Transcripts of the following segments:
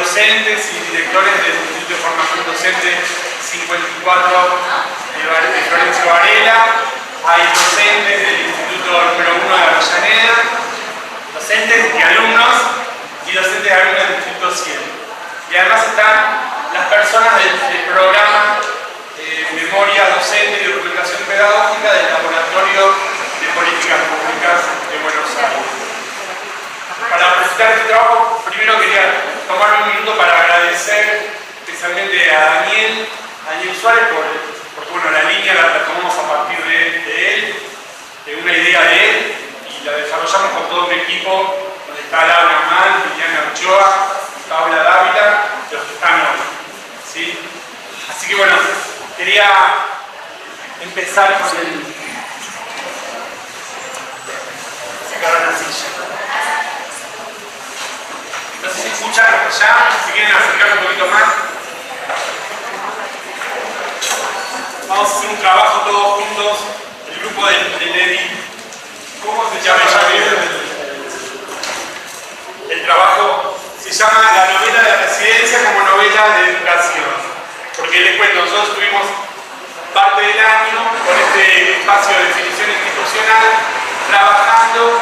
docentes y directores del Instituto de Formación Docente 54 de Florencio Varela, hay docentes del Instituto número 1 de Avellaneda, docentes y alumnos y docentes y alumnos del Instituto 100. Y además están las personas del programa Memoria Docente y Documentación Pedagógica del Laboratorio de Políticas Públicas de Buenos Aires. Para presentar este trabajo, primero quería tomar un minuto para agradecer especialmente a Daniel Suárez porque bueno, la línea la tomamos a partir de él, de una idea de él, y la desarrollamos con todo un equipo donde está Laura Mal, Liliana Ochoa, Paula Dávila, los que están hoy. ¿Sí? Así que bueno, quería empezar con el... sacar una silla. No sé si escuchan hasta allá, si quieren acercar un poquito más. Vamos a hacer un trabajo todos juntos, el grupo de Ledi. ¿Cómo se llama? El trabajo se llama La novela de residencia como novela de educación. Porque les cuento, nosotros tuvimos parte del año con este espacio de definición institucional trabajando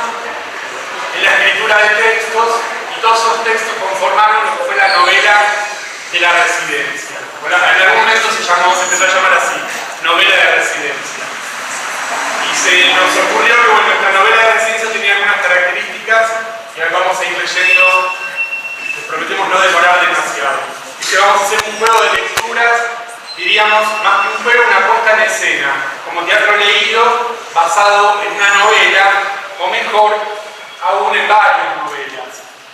en la escritura de textos, y todos esos textos conformaron lo que fue la novela de la residencia. Bueno, en algún momento se empezó a llamar así, novela de residencia. Y se nos ocurrió que bueno, esta novela de residencia tenía algunas características y ahora vamos a ir leyendo. Les prometemos no demorar demasiado. Y que vamos a hacer un juego de lecturas, diríamos, más que un juego, una puesta en escena, como teatro leído, basado en una novela, o mejor, aún en varias novelas.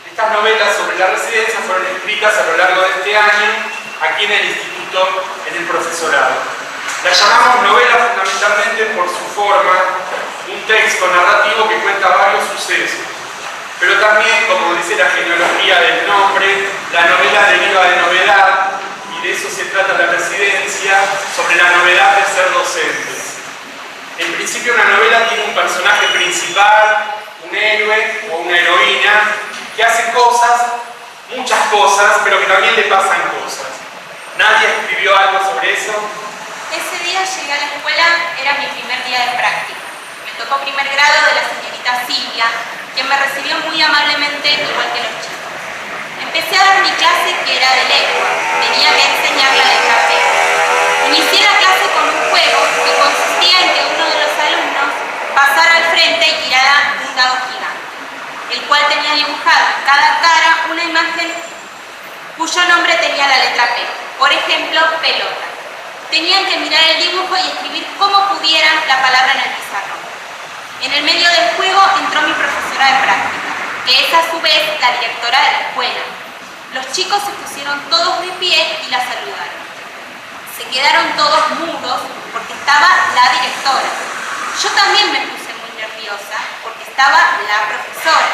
Estas novelas sobre la residencia fueron escritas a lo largo de este año, aquí en el instituto, en el profesorado. Las llamamos novelas fundamentalmente por su forma, un texto narrativo que cuenta varios sucesos. Pero también, como dice la genealogía del nombre, la novela deriva de novedad, y de eso se trata la residencia, sobre la novedad de ser docentes. En principio, una novela tiene un personaje principal, un héroe o una heroína, que hace cosas, muchas cosas, pero que también le pasan cosas. ¿Nadie escribió algo sobre eso? Ese día llegué a la escuela, era mi primer día de práctica. Me tocó primer grado de la señorita Silvia, quien me recibió muy amablemente, igual que los chicos. Empecé a dar mi clase, que era de lengua. Tenía que enseñar la letra P. Inicié la clase con un juego que consistía en que uno de los alumnos pasara al frente y tirara un dado gigante, el cual tenía dibujado en cada cara una imagen cuyo nombre tenía la letra P. Por ejemplo, pelota. Tenían que mirar el dibujo y escribir como pudieran la palabra en el pizarrón. En el medio del juego entró mi profesora de práctica, que es a su vez la directora de la escuela. Los chicos se pusieron todos de pie y la saludaron. Se quedaron todos mudos porque estaba la directora. Yo también me puse muy nerviosa porque estaba la profesora.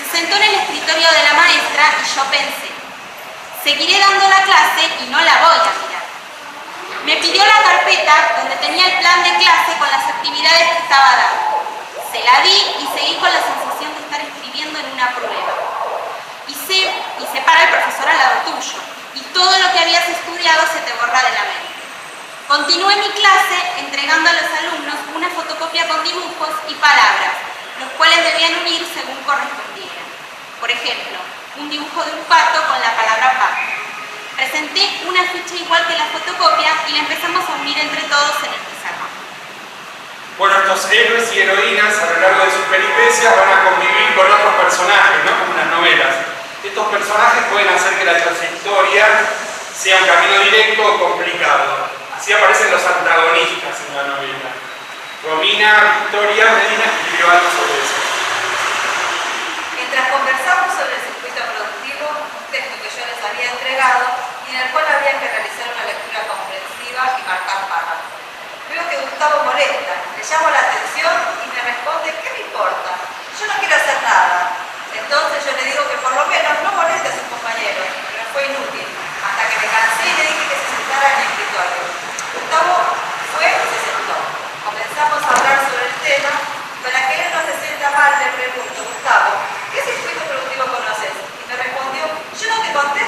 Se sentó en el escritorio de la maestra y yo pensé, seguiré dando la clase y no la voy a mirar. Me pidió la carpeta donde tenía el plan de clase con las actividades que estaba dando. Se la di y seguí con la sensación de estar escribiendo en una prueba. Y se para el profesor al lado tuyo, y todo lo que habías estudiado se te borra de la mente. Continué mi clase entregando a los alumnos una fotocopia con dibujos y palabras, los cuales debían unir según correspondiera. Por ejemplo, un dibujo de un pato con la palabra pato. Presenté una ficha igual que la fotocopia y la empezamos a unir entre todos en el pizarrón. Bueno, estos héroes y heroínas a lo largo de sus peripecias van a convivir con otros personajes, ¿no? Como las novelas. Estos personajes pueden hacer que la trayectoria sea un camino directo o complicado. Así aparecen los antagonistas en la novela. Romina Victoria Medina escribió algo sobre eso. Mientras conversamos sobre el circuito productivo, un texto que yo les había entregado y en el cual había que realizar una lectura comprensiva y marcar párrafos. Veo que Gustavo molesta, le llamo la atención y me responde, ¿qué me importa? Yo no quiero hacer nada. Entonces yo le digo que por lo menos no moleste a sus compañeros, pero fue inútil, hasta que me cansé y le dije que se sentara en el escritorio. Gustavo fue y se sentó. Comenzamos a hablar sobre el tema. Para que él no se sienta mal, le pregunto, Gustavo, ¿qué circuito productivo conoces? Y me respondió, yo no te conté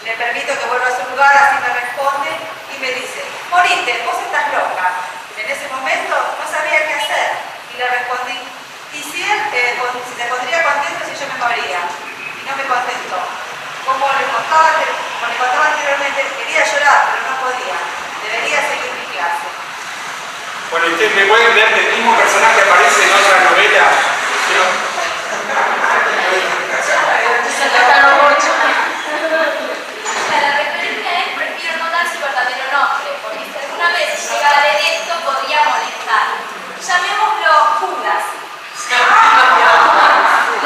Le permito que vuelva a su lugar, así me responde y me dice: morite, vos estás loca. En ese momento no sabía qué hacer y le respondí: y si él se pondría contento si yo me moría. Y no me contestó. Como le contaba anteriormente, quería llorar, pero no podía. Debería seguir mi clase. Bueno, ¿ustedes me pueden ver que el mismo personaje aparece en otra novela? La referencia es: prefiero no dar su verdadero nombre, porque si alguna vez llega a leer esto podría molestar. Llamémoslo Judas.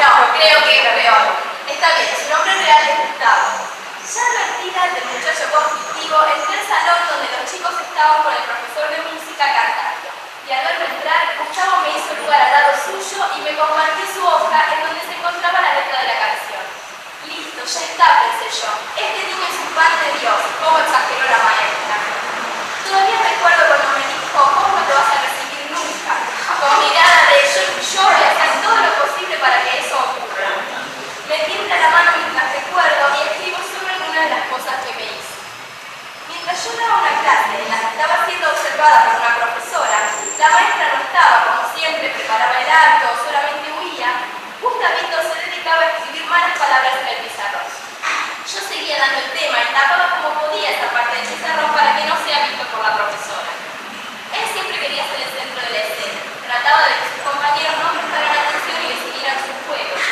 No, creo que es peor. Está bien, su nombre real es Gustavo. Ya advertida del muchacho conflictivo, entré al salón donde los chicos estaban con el profesor de música cantando. Y al verme entrar, Gustavo me hizo lugar al lado suyo y me compartió su hoja en donde se encontraba la letra de la canción. Listo, ya está, pensé yo. Este niño es un pan de Dios. ¿Cómo exageró la maestra? Todavía recuerdo cuando me dijo: ¿cómo no te vas a recibir nunca? Con mirada de yo voy a hacer todo lo posible para que eso ocurra. Me tiembla la mano mientras recuerdo y escribo sobre alguna de las cosas que me hizo. Mientras yo daba una clase en la que estaba siendo observada por una profesora, la maestra no estaba, como siempre, preparaba el acto o solamente huía. Gustavito se dedicaba a escribir malas palabras en el pizarrón. Yo seguía dando el tema y tapaba como podía esa parte del pizarrón para que no sea visto por la profesora. Él siempre quería ser el centro de la escena. Trataba de que sus compañeros no prestaran atención y le siguieran sus juegos.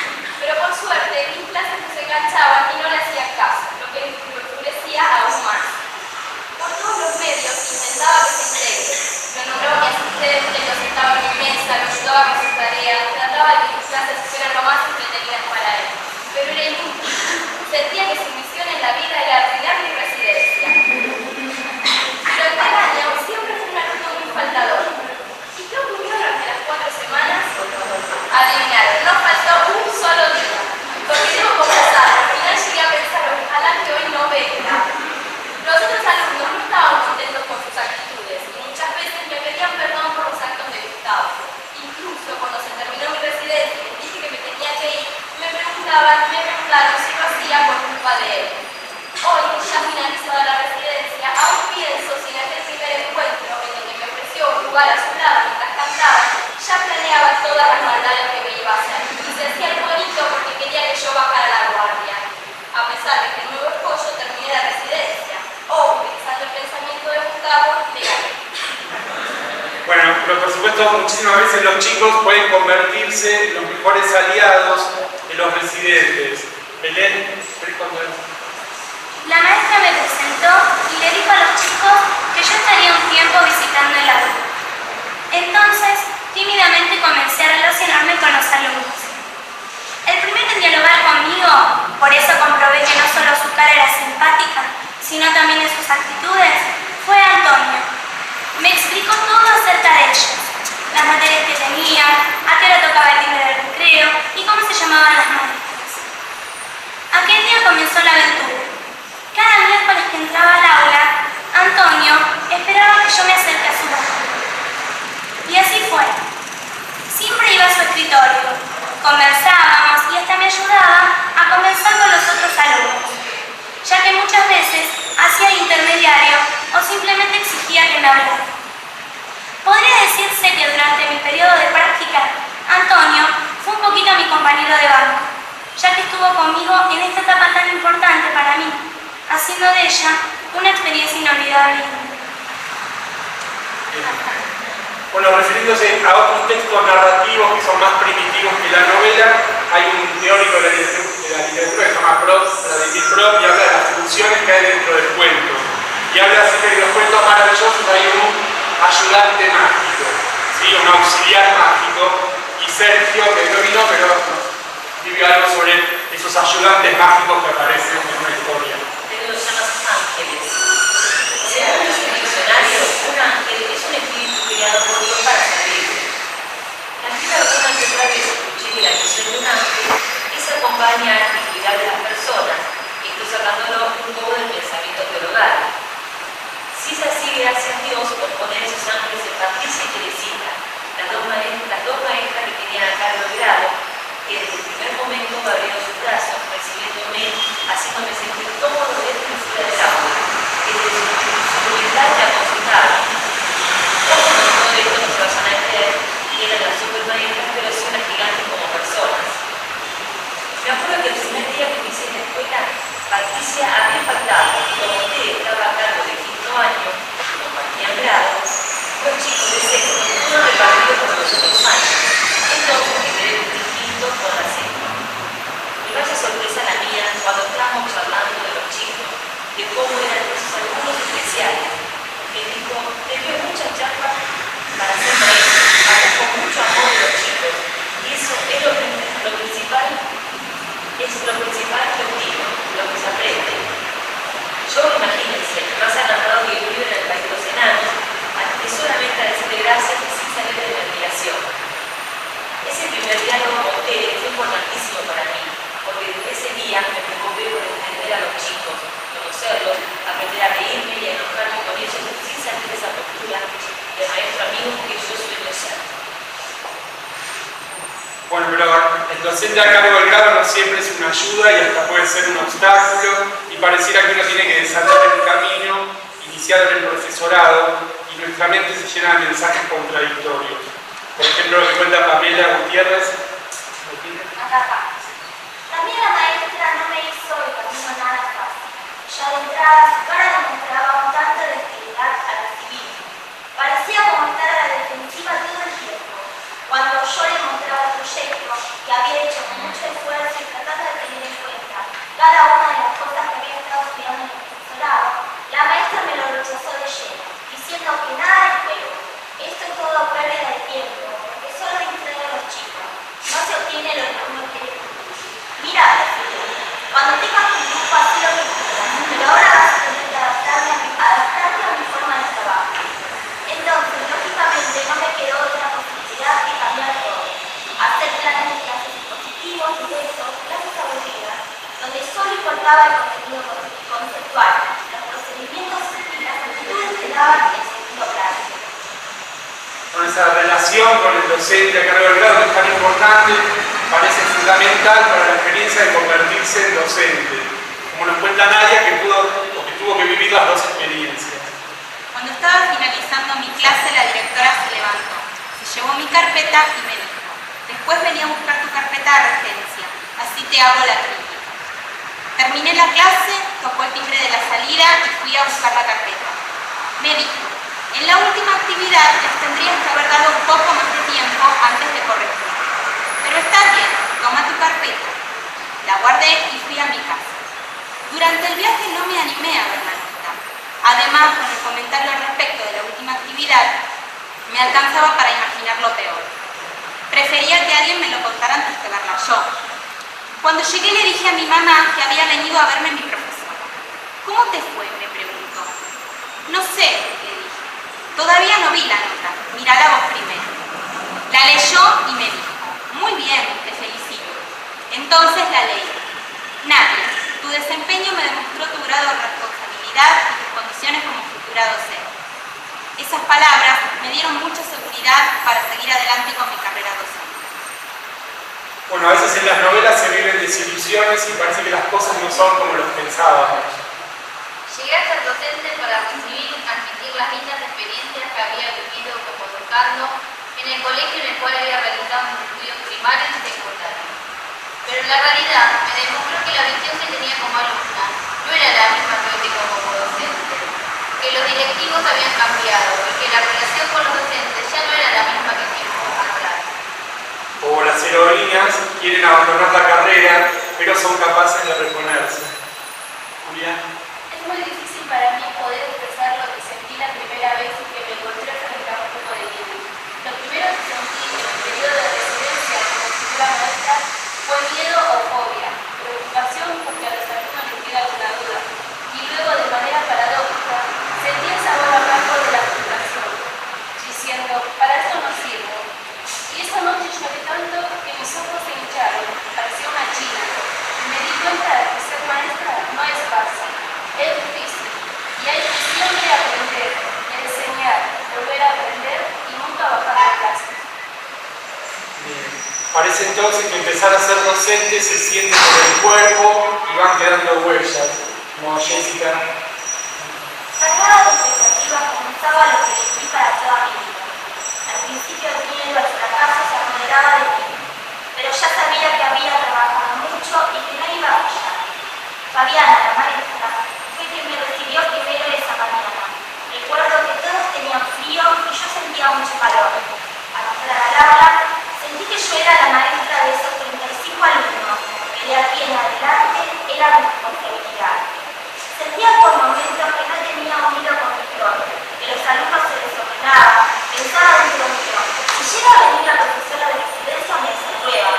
Pero por suerte, mis clases no se enganchaban y no le hacían caso, lo que lo enfurecía aún más. Por todos los medios intentaba que se integre. Me nombró mi asistente, lo sentaba en mi mesa, lo ayudaba con sus tareas, trataba de que mis clases fueran lo más entretenidas para él. Pero era inútil. Sentía que su misión en la vida era arruinar mi residencia. Durante el año siempre fue un alumno muy faltador. ¿Y qué ocurrió durante las 4 semanas? Adivinaron, no faltó un solo día. Porque debo confesar, al final llegué a pensar: ojalá que hoy no venga. Los otros alumnos no estaban contentos con sus actitudes y muchas veces me pedían perdón por los actos de Gustavo. Incluso cuando se terminó mi residencia y les dije que me tenía que ir, me preguntaron si lo hacía por culpa de él. Hoy, ya finalizada la residencia, aún pienso si en aquel primer encuentro en donde me ofreció un lugar a su lado mientras cantaba, ya planeaba todas las maldades que me iba a hacer. Y se hacía el bonito porque quería que yo bajara la guardia. A pesar de que el nuevo escollo terminé la residencia, o utilizando el pensamiento de Gustavo, le gané. Bueno, pero por supuesto, muchísimas veces los chicos pueden convertirse en los mejores aliados de los residentes. Belén, ¿querés contar? La maestra me presentó y le dijo a los chicos que yo estaría un tiempo visitando el aula. Entonces, tímidamente comencé a relacionarme con los alumnos. El primero en dialogar conmigo, por eso comprobé que no solo su cara era simpática, sino también en sus actitudes, fue Antonio. Me explicó todo acerca de ellos, las materias que tenían, a qué hora tocaba el timbre del recreo y cómo se llamaban las maestras. Aquel día comenzó la aventura. Cada miércoles que entraba al aula, Antonio esperaba que yo me acerque a su banco. Y así fue. Siempre iba a su escritorio, conversábamos y hasta me ayudaba a conversar con los otros alumnos, ya que muchas veces hacía de intermediario o simplemente exigía que me hablara. Podría decirse que durante mi periodo de práctica, Antonio fue un poquito mi compañero de banco, ya que estuvo conmigo en esta etapa tan importante para mí, haciendo de ella una experiencia inolvidable. Bueno, refiriéndose a otros textos narrativos que son más primitivos que la novela, hay un teórico de la literatura que se llama Vladimir Prop, y habla de las funciones que hay dentro del cuento. Y habla así que en los cuentos maravillosos hay un ayudante mágico, ¿sí? Un auxiliar mágico. Y Sergio, que no vino, pero escribió algo sobre esos ayudantes mágicos que aparecen en una historia. Él los llama ángeles. Según su diccionario, un ángel es un espíritu creado por Dios para servir. La primera persona que otra vez escuché que la misión de un ángel es acompañar y cuidar de las personas, esto sacándolo un poco del pensamiento teologal. Si es así, gracias a Dios por poner esos ángeles en Patricia y Teresita, las dos maestras que tenían a cargo el grado, que desde el primer momento me abrieron sus brazos, recibiéndome, haciéndome sentir cómodo dentro cómo eran esos alumnos especiales. Me dijo, te dio mucha chapa para ser maestro, hablas con mucho amor de los chicos, y eso es lo principal objetivo, lo que se aprende. Yo, imagínense, más agarrado que vivo en el país de los enanos, que solamente a decirle gracias y sin salir de mi admiración. Ese primer diálogo con ustedes fue importantísimo para mí, porque desde ese día me preocupé por entender a los chicos, conocerlos, aprender a reírme y a enojarme con ellos sin salir de esa postura de maestro amigo que yo suelo ser. Bueno, pero el docente a cargo del grado no siempre es una ayuda y hasta puede ser un obstáculo, y pareciera que uno tiene que desandar el camino iniciado en el profesorado y nuestra mente se llena de mensajes contradictorios. Por ejemplo, lo que cuenta Pamela Gutiérrez. También la maestra no me hizo el camino nada fácil. Ya de entrada su cara demostraba un tanto de hostilidad a recibir. Parecía como estar a la defensiva todo el tiempo. Cuando yo le mostraba el proyecto, que había hecho con mucho esfuerzo y tratando de tener en cuenta cada una de las cosas que había estado estudiando en el profesorado, la maestra me lo rechazó de lleno, diciendo que nada de juego. Esto es todo pérdida de tiempo, porque solo distrae a los chicos. No se obtiene lo que uno quiere cumplir. Mira, cuando tengas tu grupo así lo que quieras, pero ahora vas a tener que adaptarte a mi forma de trabajo. Entonces, lógicamente, no me quedó otra posibilidad que cambiar todo. Hacer planes de clases positivos, directos, clases aburridas, donde solo importaba el contenido conceptual, los procedimientos y las actitudes que daban el sentido práctico. Con esa relación con el docente a cargo del grado que es tan importante, parece fundamental para la experiencia de convertirse en docente, como nos cuenta Nadia, que tuvo que vivir las dos experiencias. Cuando estaba finalizando mi clase, la directora se levantó, se llevó mi carpeta y me dijo: después venía a buscar tu carpeta de referencia, así te hago la crítica. Terminé la clase, tocó el timbre de la salida y fui a buscar la carpeta. Me dijo: en la última actividad les tendrías que haber dado un poco más de tiempo antes de corregir. Pero está bien, toma tu carpeta. La guardé y fui a mi casa. Durante el viaje no me animé a ver la nota. Además, con el comentario al respecto de la última actividad, me alcanzaba para imaginar lo peor. Prefería que alguien me lo contara antes que verla yo. Cuando llegué le dije a mi mamá que había venido a verme mi profesora. ¿Cómo te fue?, me preguntó. No sé, le dije. Todavía no vi la nota. Mírala vos primero. La leyó y me dijo: muy bien, te felicito. Entonces la leí. Nadia, tu desempeño me demostró tu grado de responsabilidad y tus condiciones como futura docente. Esas palabras me dieron mucha seguridad para seguir adelante con mi carrera docente. Bueno, a veces en las novelas se viven desilusiones y parece que las cosas no son como los pensábamos. Llegué a ser docente para admitir las lindas experiencias que había vivido como educando en el colegio en el cual había realizado mis estudios primarios y secundarios. Pero en la realidad me demostró que la visión que tenía como alumna no era la misma que hoy tengo como docente, que los directivos habían cambiado y que la relación con los docentes ya no era la misma que tiempo atrás. Como las heroínas quieren abandonar la carrera, pero son capaces de reponerse. Julia. Es muy difícil para mí poder expresar lo que sentí la primera vez que me encontré frente a un grupo de niños. Lo primero que sentí en el periodo de residencia como futura maestra fue miedo o fobia, preocupación porque a los alumnos les queda alguna duda, y luego de manera paradójica sentí el sabor amargo de la frustración, diciendo: para esto no sirvo. Y esa noche lloré tanto que mis ojos se hincharon, parecía una china, y me di cuenta de que ser maestra no es fácil, es difícil, y hay que siempre aprender, enseñar, volver a aprender y nunca bajar la clase. Bien. Parece entonces que empezar a ser docente se siente por el cuerpo y van quedando huellas, como Jessica. Cargada de expectativas comenzaba lo que elegí para toda mi vida. Al principio el miedo al fracaso se apoderaba de mí, pero ya sabía que había trabajado mucho y que no iba a fallar. Fabiana, la maestra, fue quien me recibió primero esa mañana. Recuerdo que todos tenían frío y yo sentía mucho calor. Al entrar al aula, sentí que yo era la maestra de esos 35 alumnos, que de aquí en adelante era mi responsabilidad. Sentía por momentos director, que los alumnos se desordenaban, pensaban dentro mío. Si llega a venir la profesora de residencia me desaprueba,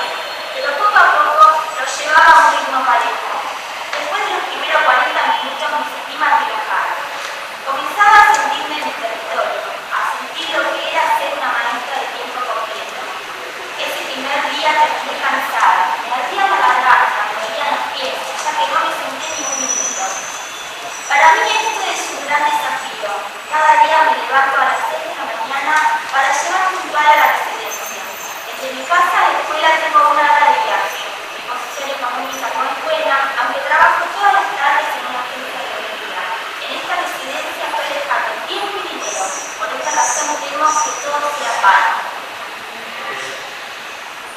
pero poco a poco lo llevaba a un ritmo parejo. Después de los primeros 40 minutos mis estimas relajaron. Comenzaba a sentirme en el territorio, a sentir lo que era ser una maestra de tiempo completo. Ese primer día terminé cansada, me ardía la garganta, me dolían los pies, ya que no me senté ni un minuto. Para mí esto es un gran desafío. Cada día me levanto a las 6 de la mañana para llevar puntual a la residencia. Desde mi casa a la escuela tengo una hora de viaje. Mi posición económica no es buena, aunque trabajo todas las tardes en una agencia de aventura. En esta residencia estoy dejando tiempo y dinero. Por esta razón temo que todo sea paro.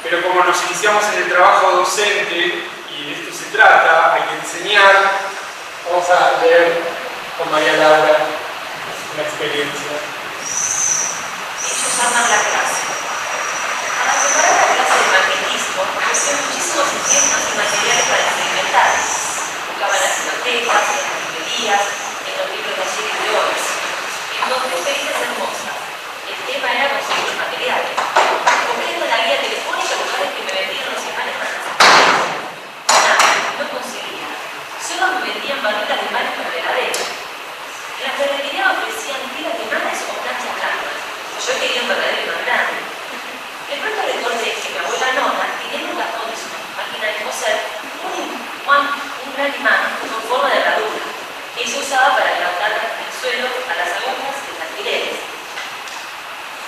Pero como nos iniciamos en el trabajo docente, y de esto se trata, hay que enseñar, vamos a leer con María Laura una experiencia. Ellos arman la clase. Para preparar la clase de maquetismo, busqué muchísimos ejemplos y materiales para experimentar. Buscaba en las bibliotecas, en las librerías, en los libros de ayer y de hoy. Encontré experiencias hermosas. El tema era conseguir los materiales. Busqué en la guía telefónica lugares que me vendieron los imanes para las experiencias. Nada, no conseguía. Solo me vendían barritas de imanes con veladeros. En la ferretería ofrecían tiras de imanes o planchas blancas. Yo quería un verdadero más grande. De pronto recordé que mi abuela Nona tenía en un cajón de su máquina de coser un gran imán con forma de herradura que ella usaba para levantar el suelo a las agujas y los alfileres.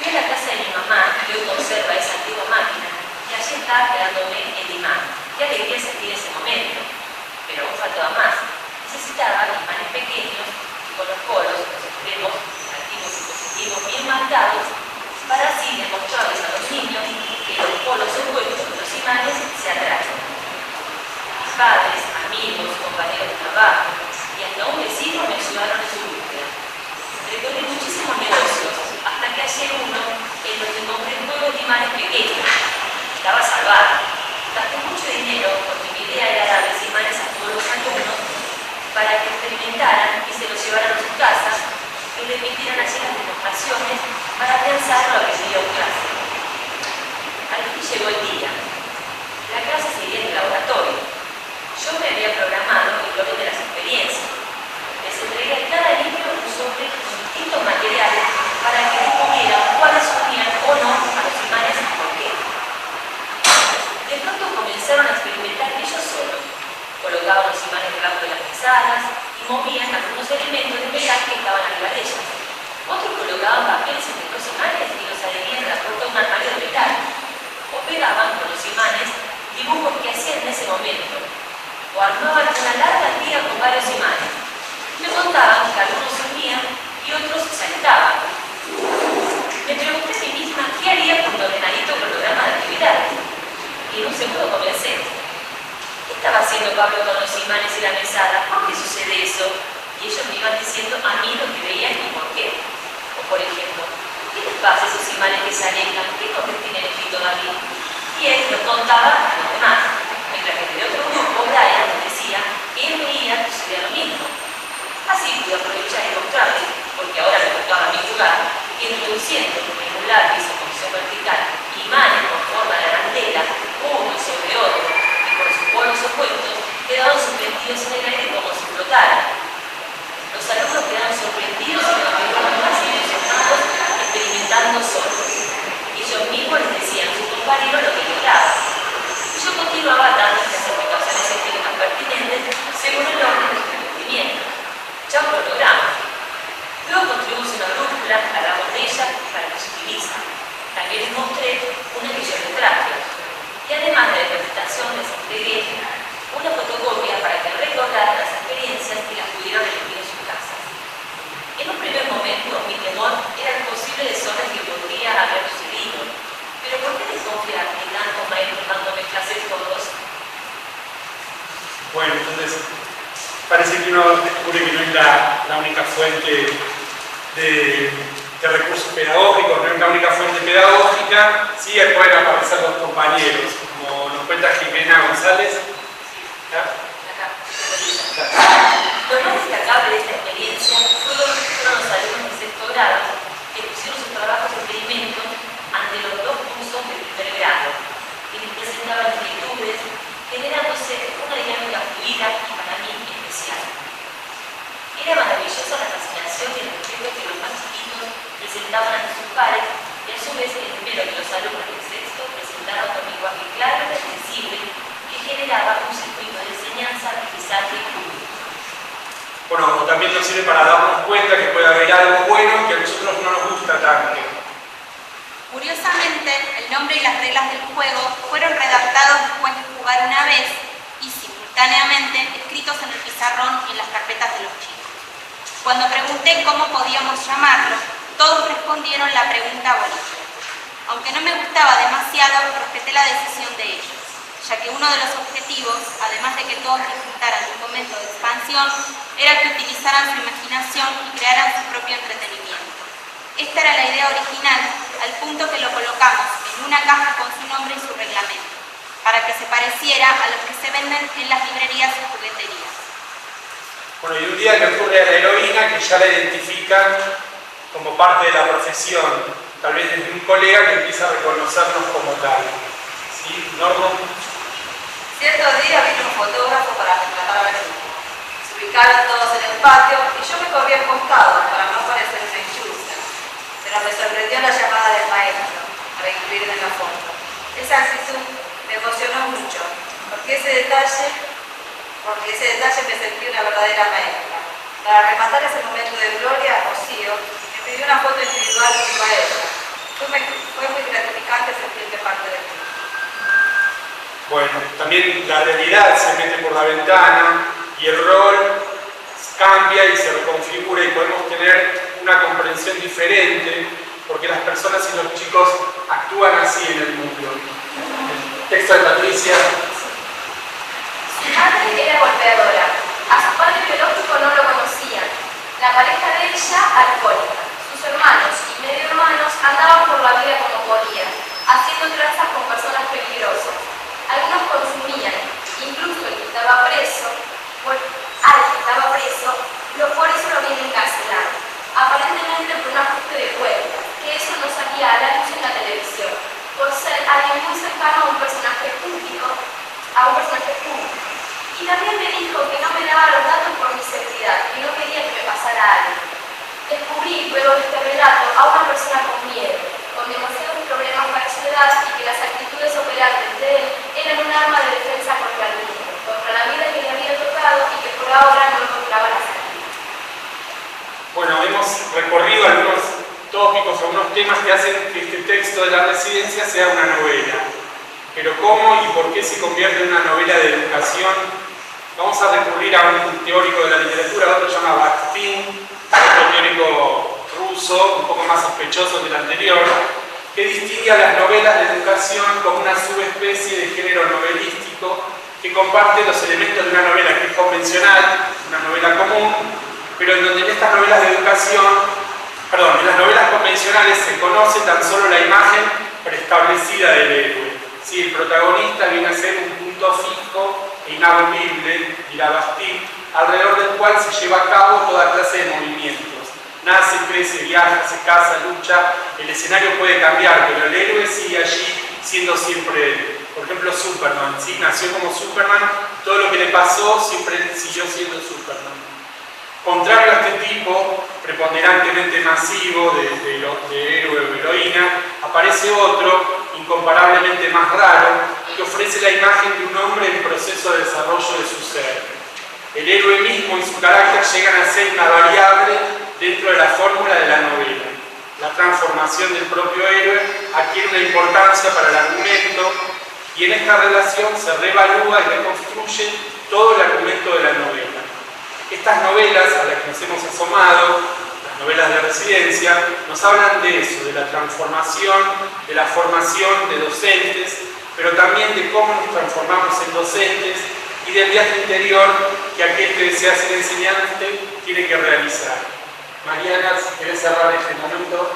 Fui a la casa de mi mamá, que hoy conserva esa antigua máquina, y allí estaba quedándome el imán. Qué alegría sentir ese momento. Pero aún faltaba más. Necesitaba imanes pequeños y con los polos, los extremos, negativos y positivos bien marcados, para así demostrarles a los niños que los polos opuestos de los imanes se atraen. Mis padres, amigos, compañeros de trabajo y hasta un vecino me ayudaron en su búsqueda. Recorrí muchísimos negocios hasta que hallé uno en donde encontré juegos de imanes pequeños. Estaba salvada. Gasté mucho dinero porque mi idea era darles imanes a todos los alumnos para que experimentaran y se los llevaran a sus casas y repitieran allí las demostraciones para pensar lo aprendido en clase. Al fin llegó el día. La clase seguía en el laboratorio. Yo me había programado el orden de las experiencias. Les entregué a cada niño un sobre con distintos materiales para que descubrieran cuáles unían o no a los imanes y por qué. De pronto comenzaron a experimentar ellos solos. Colocaban los imanes debajo de las mesadas y movían algunos elementos de metal que estaban arriba de ellas. Otros colocaban papeles entre los imanes y los adherían a la puerta de un armario de metal. O pegaban con los imanes dibujos que hacían en ese momento. O armaban una larga tira con varios imanes. Me contaban que algunos se unían y otros se alejaban. Me pregunté a mí misma qué haría con un ordenadito cronograma de actividades. Y en un segundo comencé. ¿Qué estaba haciendo Pablo con los imanes y la mesada? ¿Por qué sucede eso? Y ellos me iban diciendo a mí lo que veían y por qué. O por ejemplo, ¿qué les pasa a esos imanes que se alejan? ¿Qué no les tienen escrito a mí? Y él lo contaba a los demás. Mientras que de otro grupo, Brian nos decía que él veía que sucedía lo mismo. Así pude aprovechar y mostrarles, porque ahora me tocaba a mi jugar, que introduciendo en un lápiz o posición vertical imanes con forma de arandela, uno sobre otro, y por sus polos opuestos, quedaban suspendidos en el aire como si flotaran. Los alumnos quedaron sorprendidos y continuaron más emocionados experimentando solos. Y ellos mismos les decían a sus compañeros lo que lograban. Y yo continuaba dando las explicaciones científicas pertinentes según el orden de su entendimiento. Ya un cronograma. Luego construimos una brújula, hablamos de ella para que se utiliza. También les mostré una que yo les traje. Y además de la presentación les entregué una fotocopia para que recordaran las experiencias y las pudieran elegir en sus casas. En un primer momento, mi temor era el posible desorden que podría haber sucedido. Pero ¿por qué desconfiar de tantos maestros dándome clases todos? Bueno, entonces parece que uno descubre que no es la única fuente de recursos pedagógicos, no es la única fuente pedagógica. Sí, pueden aparecer los compañeros, como nos cuenta Jimena González. Lo más destacable de esta experiencia fueron los alumnos también nos sirve para darnos cuenta que puede haber algo bueno que a nosotros no nos gusta tanto. Curiosamente, el nombre y las reglas del juego fueron redactados después de jugar una vez y simultáneamente escritos en el pizarrón y en las carpetas de los chicos. Cuando pregunté cómo podíamos llamarlo, todos respondieron la pregunta boliche. Aunque no me gustaba demasiado, respeté la decisión de ellos, ya que uno de los objetivos, además de que todos disfrutaran de un momento de expansión, era que utilizaran su imaginación y crearan su propio entretenimiento. Esta era la idea original, al punto que lo colocamos en una caja con su nombre y su reglamento, para que se pareciera a los que se venden en las librerías y jugueterías. Bueno, y un día le ocurre a la heroína que ya la identifican como parte de la profesión, tal vez desde un colega que empieza a reconocernos como tal. ¿Sí? ¿Norma? Cierto día vino un fotógrafo para retratar al grupo. Se ubicaron todos en el patio y yo me corrí al costado para no parecer una intrusa. Pero me sorprendió la llamada del maestro para incluirme en la foto. Esa actitud me emocionó mucho, porque ese detalle me sentí una verdadera maestra. Para rematar ese momento de gloria, Rocío me pidió una foto individual junto a ella. Fue muy gratificante sentirme parte del grupo. Bueno, también la realidad se mete por la ventana y el rol cambia y se reconfigura y podemos tener una comprensión diferente porque las personas y los chicos actúan así en el mundo. El texto de Patricia. Su madre era golpeadora, a su padre biológico no lo conocían, la pareja de ella alcohólica, sus hermanos y medio hermanos andaban por la vida como podían, haciendo tranzas con personas peligrosas. Algunos consumían, incluso el que estaba preso, por eso lo habían encarcelado, aparentemente por un ajuste de cuentas, que eso no salía a la luz en la televisión, por ser alguien muy cercano a un personaje público. Y también me dijo que no me daba los datos por mi seguridad, que no quería que me pasara algo. Descubrí luego de este relato a una persona con miedo, con demasiados problemas para su edad y que las actitudes operantes de él eran un arma de defensa contra el mundo, contra la vida que le había tocado y que por ahora no encontraba la salida. Bueno, hemos recorrido algunos tópicos, algunos temas que hacen que este texto de la residencia sea una novela. Pero ¿cómo y por qué se convierte en una novela de educación? Vamos a recurrir a un teórico de la literatura, otro se llama Bakhtin, otro teórico ruso, un poco más sospechoso que el anterior, que distingue a las novelas de educación como una subespecie de género novelístico que comparte los elementos de una novela que es convencional, una novela común, pero en donde en estas novelas de educación, en las novelas convencionales se conoce tan solo la imagen preestablecida del héroe. Si el protagonista viene a ser un punto fijo e inamovible, dirá Bakhtin, alrededor del cual se lleva a cabo toda clase de movimientos. Nace, crece, viaja, se casa, lucha, el escenario puede cambiar, pero el héroe sigue allí siendo siempre él. Por ejemplo, Superman, ¿sí? Nació como Superman, todo lo que le pasó siempre siguió siendo Superman. Contrario a este tipo preponderantemente masivo de héroe o heroína, aparece otro, incomparablemente más raro, que ofrece la imagen de un hombre en proceso de desarrollo de su ser. El héroe mismo y su carácter llegan a ser una variable dentro de la fórmula de la novela. La transformación del propio héroe adquiere una importancia para el argumento y en esta relación se reevalúa y reconstruye todo el argumento de la novela. Estas novelas a las que nos hemos asomado, las novelas de residencia, nos hablan de eso, de la transformación, de la formación de docentes, pero también de cómo nos transformamos en docentes y del viaje interior que aquel que desea ser enseñante tiene que realizar. Mariana, si querés cerrar este momento.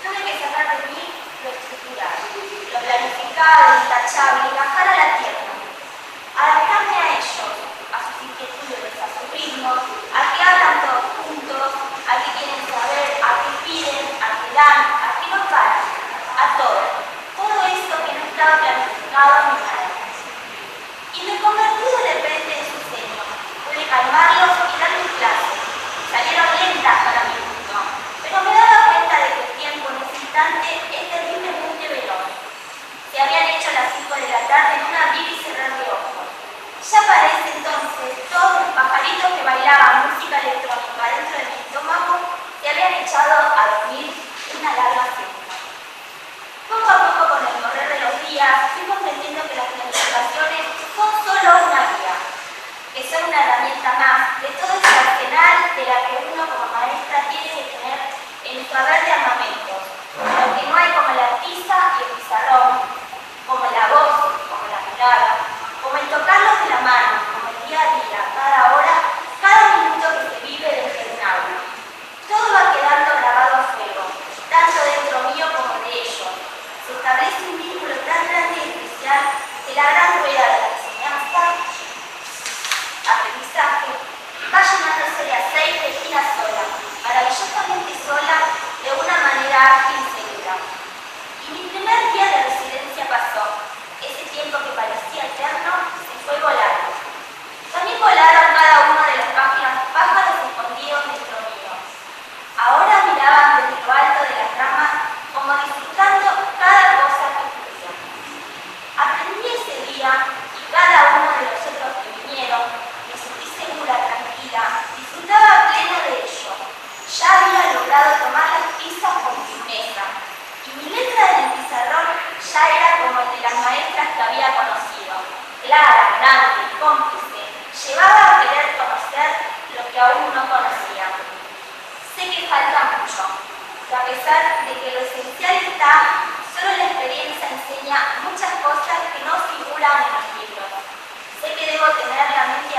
Tuve que sacar de mí lo estructural, lo planificado, intachable y bajar a la tierra. Adaptarme a ellos, a sus inquietudes, a sus ritmos, a que hablan todos juntos, a que quieren saber, a que piden, a que dan, a que no paran, a todo. Todo esto que no estaba planificado a mi manera. Y me convertí de repente en su seno. Pude calmarlos y darles clases. Salieron lentas para mi gusto, pero me daba cuenta de que el tiempo en ese instante es terriblemente veloz. Se habían hecho las 5 de la tarde en un abrir y cerrar de ojos. Ya parece entonces todos los pajaritos que bailaban una herramienta más de todo ese arsenal de la que uno como maestra tiene que tener en su haber de armamentos. Lo que no hay como la tiza y el pizarrón, como la voz, como la mirada, como el tocarlos de la mano, como el día a día, cada hora, cada minuto que se vive desde un aula. Todo va quedando grabado a fuego, tanto dentro mío como de ellos. Se establece un vínculo tan grande y especial que la gran rueda de la enseñanza, aprendizaje, va llenándose de aceite y gira sola, maravillosamente sola, de una manera ágil y segura. Y mi primer día de residencia pasó. Ese tiempo que parecía eterno se fue volando. También volaron cada uno de los pájaros escondidos dentro mío. Ahora miraban desde lo alto de las ramas como disfrutando cada cosa que ocurría. Aprendí ese día y cada uno de los otros que vinieron, me sentí segura, tranquila, disfrutaba pleno de ello. Ya había logrado tomar las pizzas con firmeza y mi letra en el pizarrón ya era como el de las maestras que había conocido, clara, grande, cómplice, llevaba a querer conocer lo que aún no conocía. Sé que falta mucho, que a pesar de que lo esencial está, solo la experiencia enseña muchas cosas que no figuran en los libros. Sé que debo tener la mente